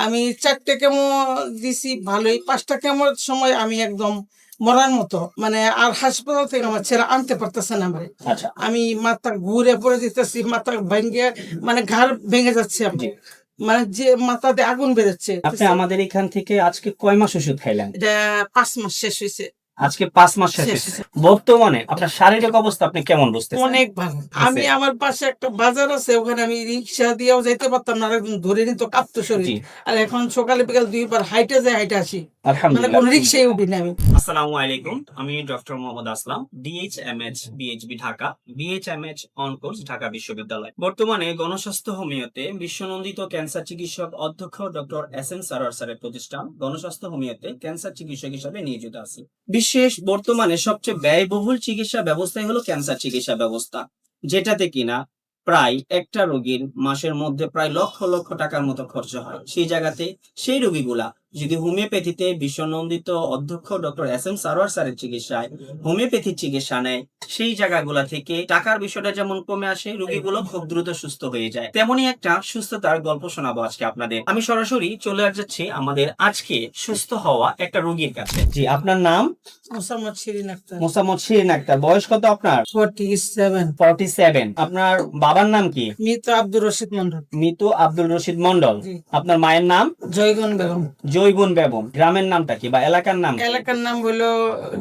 আমি 4টে কেমো দিছি ভালোই, 5টা কেমোর সময় আমি একদম মরার মতো, মানে আর হাসপাতাল থেকে আমার ছেলে আনতে পারতেছে না আমারে। আচ্ছা, আমি মাথা ঘুরে পড়ে যেতেছি, মাথা ভেঙে মানে ঘাড় ভেঙে যাচ্ছে আমার, জি। মানে যে মাথাতে আগুন বেরোচ্ছে। আপনি আমাদের এখান থেকে আজকে কয় মাস ওষুধ খাইলেন? এটা 5 মাস শেষ হয়েছে। আজকে 5 মাস শেষ শেষ। হয়েছে। বর্তমানে আপনার শারীরিক অবস্থা আপনি কেমন বুঝতেছেন? অনেক ভালো। আমি আমার পাশে একটা বাজার আছে, ওখানে আমি রিক্সা দিয়েও যাইতে পারতাম না, আর একদম ধরে নিত কাঁপতো শরীর। জি। আর এখন সকালে বিকাল 2 বার হাইটে যাই, হাইটে আসি, মানে আলহামদুলিল্লাহ। কোন রিক্সায় উঠি না আমি। আসসালামু আলাইকুম, আমি doctor Mohammad Aslam, DHMH BHB Dhaka, BHMH on course Dhaka বিশ্ববিদ্যালয়। বর্তমানে গণস্বাস্থ্য হোমিওতে বিশ্বনন্দিত ক্যান্সার চিকিৎসক অধ্যক্ষ ডক্টর এস এম সারোয়ার স্যারের প্রতিষ্ঠান গণস্বাস্থ্য হোমিওতে ক্যান্সার চিকিৎসক হিসেবে নিয়োজিত আছি। বিশেষ বর্তমানে সবচেয়ে ব্যয়বহুল চিকিৎসা ব্যবস্থাই হলো ক্যান্সার চিকিৎসা ব্যবস্থা, যেটাতে কিনা প্রায় একটা রোগীর মাসের মধ্যে প্রায় লক্ষ লক্ষ টাকার মতো খরচ হয়। সেই জায়গাতে সেই রোগীগুলা যদি হোমিওপ্যাথিতে বিশ্বনন্দিত অধ্যক্ষ ডক্টর এস এম সারোয়ার স্যারের চিকিৎসায় হোমিওপ্যাথি চিকিৎসা নেয়, সেই জায়গাগুলা থেকে টাকার বিষয়টা যেমন কমে আসে, রোগীগুলো খুব দ্রুত সুস্থ হয়ে যায়। তেমনি একটা সুস্থতার গল্প শোনাবো আজকে আপনাদের। আমি সরাসরি চলে যাচ্ছি আমাদের আজকে সুস্থ হওয়া একটা রোগীর কাছে। জি, আপনার নাম? মোসাম্মদ শিরিন আক্তার। মোসাম্মদ শিরিন আক্তার। বয়স কত আপনার? 47। 47। আপনার বাবার নাম কি? মৃত আব্দুর রশিদ মন্ডল। মৃত আব্দুল রশিদ মন্ডল। জি। আপনার মায়ের নাম? জয়গণ বেগম। জয়গুন বেগম। গ্রামের নামটা কি বা এলাকার নাম? এলাকার নাম হলো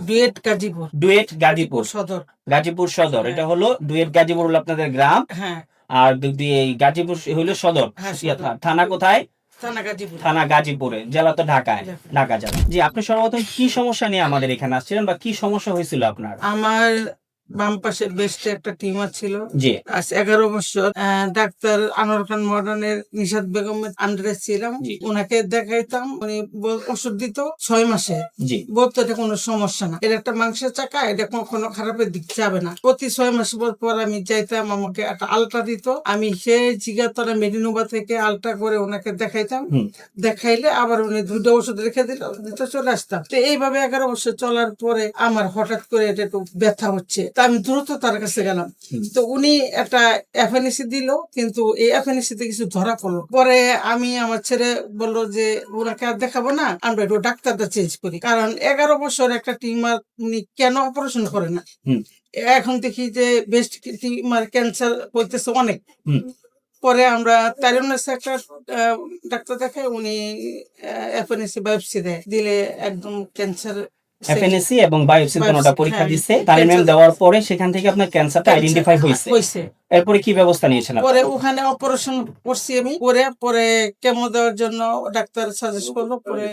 ডুয়েট গাজীপুর। ডুয়েট গাজীপুর সদর। গাজীপুর সদর। এটা হলো ডুয়েট গাজীপুর হলো আপনাদের গ্রাম, হ্যাঁ আর যদি এই গাজীপুর হলো সদর। হ্যাঁ, ইয়া, সদর। থানা কোথায়? থানা গাজীপুর। থানা গাজীপুরে, জেলা তো ঢাকায়, ঢাকা। ঢাকা জেলা। জি, আপনি সর্বপ্রথম কি সমস্যা নিয়ে আমাদের এখানে আসছিলেন বা কি সমস্যা হয়েছিল আপনার? আমার বাম পাশে বেস্টে একটা টিউমার ছিল। জি। আজ 11 বছর ডাক্তার আনোয়ার খান মডার্নের নিশাদ বেগমের আন্ডারে ছিলাম। জি। ওনাকে দেখাইতাম, উনি ওষুধ দিত 6 মাসে। জি। বলতো এটা কোনো সমস্যা না, এটা একটা মাংসের চাকা, এটা কখনো খারাপের দিক যাবে না। প্রতি 6 মাস পর পর আমি যাইতাম, আমাকে একটা আলট্রা দিত, আমি সেই জিগাতলা মেডিনোভা থেকে আলট্রা করে ওনাকে দেখাইতাম। দেখাইলে আবার উনি 2টা ওষুধ রেখে দিত, চলে আসতাম। তো এইভাবে 11 বছর চলার পরে আমার হঠাৎ করে এটা একটু ব্যথা হচ্ছে, তা আমি দ্রুত তার কাছে গেলাম। তো উনি একটা এফএনসি দিল, কিন্তু এই এফএনসি তে কিছু ধরা পড়লো। পরে আমি, আমার ছেলে বললো যে ওনাকে আর দেখাবো না, আমরা একটু ডাক্তারটা চেঞ্জ করি, কারণ 11 বছর একটা টিউমার উনি কেন অপারেশন করে না। এখন দেখি যে বেস্ট টিউমার ক্যান্সার হইতেছে অনেক। পরে আমরা তাইরুন্নেসা একটা ডাক্তার দেখাই, উনি এফএনসি বায়োপসি দেয়, দিলে একদম ক্যান্সার। এফএনএসি এবং বায়োপসি দুটোটা পরীক্ষা হ্যাঁ, দিচ্ছে, তালিম দেওয়ার পরে সেখান থেকে আপনার ক্যান্সারটা আইডেন্টিফাই হয়েছে। এরপরে কি ব্যবস্থা নিয়েছেন আপনি? পরে ওখানে অপারেশন করছি আমি, পরে কেমো দেওয়ার জন্য ডাক্তার সাজেস্ট করলো। পরে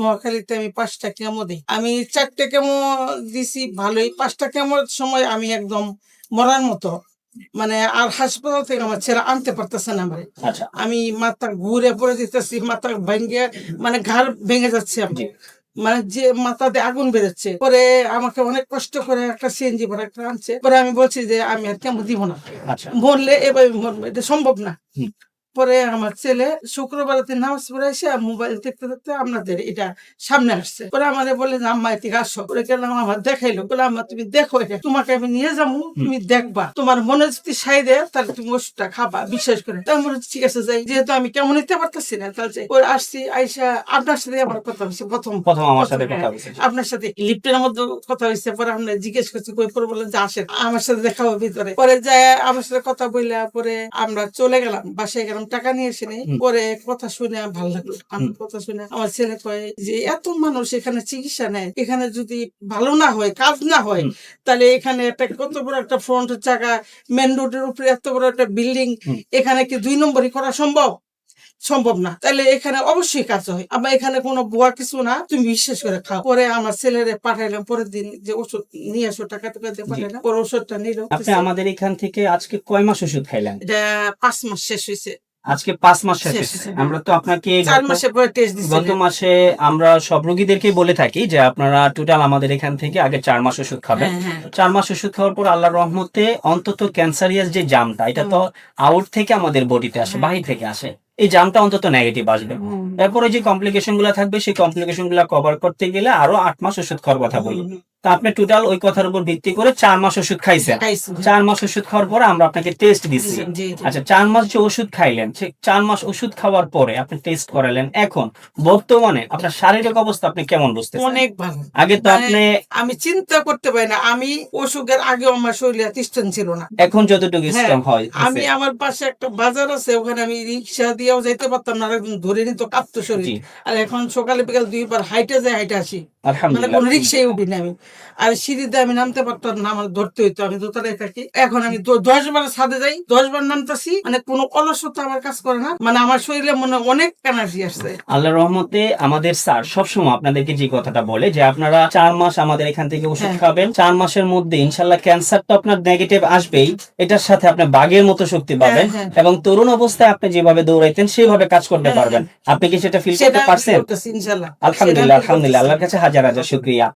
মহাখালীতে আমি 5টা কেমো দিই। আমি 4টে কেমো দিছি ভালোই, 5টা কেমোর সময় আমি একদম মরার মতো, মানে আর হাসপাতাল থেকে আমার ছেলে আনতে পারতেছে না আমারে। আচ্ছা, আমি মাথা ঘুরে পড়ে যেতেছি, মাথা ভেঙে মানে ঘাড় ভেঙে যাচ্ছে আমার, মানে যে মাথাতে আগুন বেরোচ্ছে। পরে আমাকে অনেক কষ্ট করে একটা সিএনজি ভরা একটা আনছে। পরে আমি বলছি যে আমি আর কেমন দিব না, আচ্ছা। মরলে এবার মরবো, এটা সম্ভব না। পরে আমার ছেলে শুক্রবারতে নামাজ পড়ে এসে মোবাইল দেখতে দেখতে আপনাদের এটা সামনে আসছে। পরে আমাদের বলে যে আম্মা এদিকে আসো। পরে কেন আমার দেখাইলো, বলে আম্মা তুমি দেখো, এটা তোমাকে আমি নিয়ে যাবো, তুমি দেখবা, তোমার মনে যদি সাই দেয় তাহলে তুমি ওষুধটা খাবা, বিশ্বাস করে। তাই বলে ঠিক আছে যাই, যেহেতু আমি কেমন নিতে পারতেছি না, তাহলে যাই। পরে আসছি, আইসা আপনার সাথে আমার কথা হয়েছে প্রথম আমার সাথে কথা হয়েছে। আপনার সাথে লিফটের মধ্যে কথা হয়েছে। পরে আমরা জিজ্ঞেস করছি কই, পরে বললেন যে আসেন আমার সাথে দেখাবো ভিতরে। পরে যায় আমার সাথে কথা বললা, পরে আমরা চলে গেলাম, বাসায় গেলাম, টাকা নিয়ে এসে নেই। পরে কথা শুনে ভালো লাগলো। আমার কথা শুনে আমার ছেলে কয় যে এত মানুষ এখানে চিকিৎসা নেয়, এখানে যদি ভালো না হয়, কাজ না হয়, তাহলে এখানে একটা কত বড় একটা ফ্রন্ট জায়গা, মেন রোডের উপরে এত বড় একটা বিল্ডিং, এখানে কি 2 নম্বরই করা সম্ভব না। তাহলে এখানে অবশ্যই কাজ হয়, আমার এখানে কোনো বুয়া কিছু না, তুমি বিশ্বাস করে খাও। পরে আমার ছেলেরে পাঠাইলাম, পরের দিন যে ওষুধ নিয়ে আসো, টাকা দিয়ে পাঠাইলাম। পরে ওষুধটা নিল। আপনি আমাদের এখান থেকে আজকে কয় মাস ওষুধ খাইলেন? এটা 5 মাস শেষ হয়েছে। আজকে 5 মাস শেষ শেষ হয়েছে। হয়েছে। আমরা তো আপনাকে 4 মাসের পরে টেস্ট গত দিছিলাম। মাসে আমরা সব রোগীদেরকে বলে থাকি যে আপনারা টোটাল আমাদের এখান থেকে আগে 4 মাস ওষুধ খাবেন। হ্যাঁ। 4 মাস ওষুধ খাওয়ার পর আল্লাহর রহমতে অন্তত ক্যান্সারিয়াস যে জামটা, এটা তো আউট থেকে আমাদের বডিতে আসে, বাহির থেকে আসে, এই জামটা অন্তত নেগেটিভ আসবে। এরপরে যে কমপ্লিকেশন গুলা থাকবে, সেই কমপ্লিকেশন গুলা কভার করতে গেলে আরো 8 মাস ওষুধ খাওয়ার কথা বলি। তো আপনি টোটাল ওই কথার উপর ভিত্তি করে 4 মাস ওষুধ খাইছেন। খাইছি। 4 মাস ওষুধ খাওয়ার পরে আমরা আপনাকে টেস্ট দিচ্ছি। জি, জি, জি। আচ্ছা, 4 মাস যে ওষুধ খাইলেন, সে 4 মাস ওষুধ খাওয়ার পরে আপনি টেস্ট করালেন, এখন বর্তমানে আপনার শারীরিক অবস্থা আপনি কেমন বুঝতেছেন? অনেক ভালো। আগে তো মানে আপনি, আমি চিন্তা করতে পারি না, আমি অসুখের আগেও আমার শরীরে স্টেন ছিল না। এখন যতটুকু হ্যাঁ, সিস্টেম হয় আমি আমার পাশে একটা বাজার আছে, ওখানে আমি রিক্সা দিয়েও যাইতে পারতাম না, আর একদম ধরে নিত কাঁপতো শরীর। জি, আর এখন সকালে বিকাল 2 বার হাইটে যাই, হাইটে আসি। মানে আলহামদুলিল্লাহ। কোনো রিক্সায় উঠি না আমি। আর সিঁড়িতে আমি নামতে পারতাম না, আমার ধরতে হইতো, আমি দোতলায় থাকি। এখন আমি 10 বার ছাদে যাই, 10 বার নামতাছি, মানে কোনো অলসতা আমার কাজ করে না। মানে আমার শরীরে মনে হয় অনেক এনার্জি আসছে। আল্লাহর রহমতে আমাদের স্যার সবসময় আপনাদেরকে যে কথাটা বলে যে আপনারা 4 মাস আমাদের এখান থেকে ওষুধ হ্যাঁ। খাবেন, 4 মাসের মধ্যে ইনশাল্লাহ ক্যান্সার তো আপনার নেগেটিভ আসবেই, এটার সাথে আপনি বাঘের মতো শক্তি পাবেন, হ্যাঁ। এবং তরুণ অবস্থায় আপনি যেভাবে দৌড়াইতেন সেভাবে কাজ করতে হ্যাঁ, পারবেন। আপনি কি সেটা ফিল সেটা করতে আমি পারছেন? করতেছি ইনশাল্লাহ। আলহামদুলিল্লাহ, আলহামদুলিল্লাহ, আল্লাহর কাছে হাজার হাজার শুকরিয়া।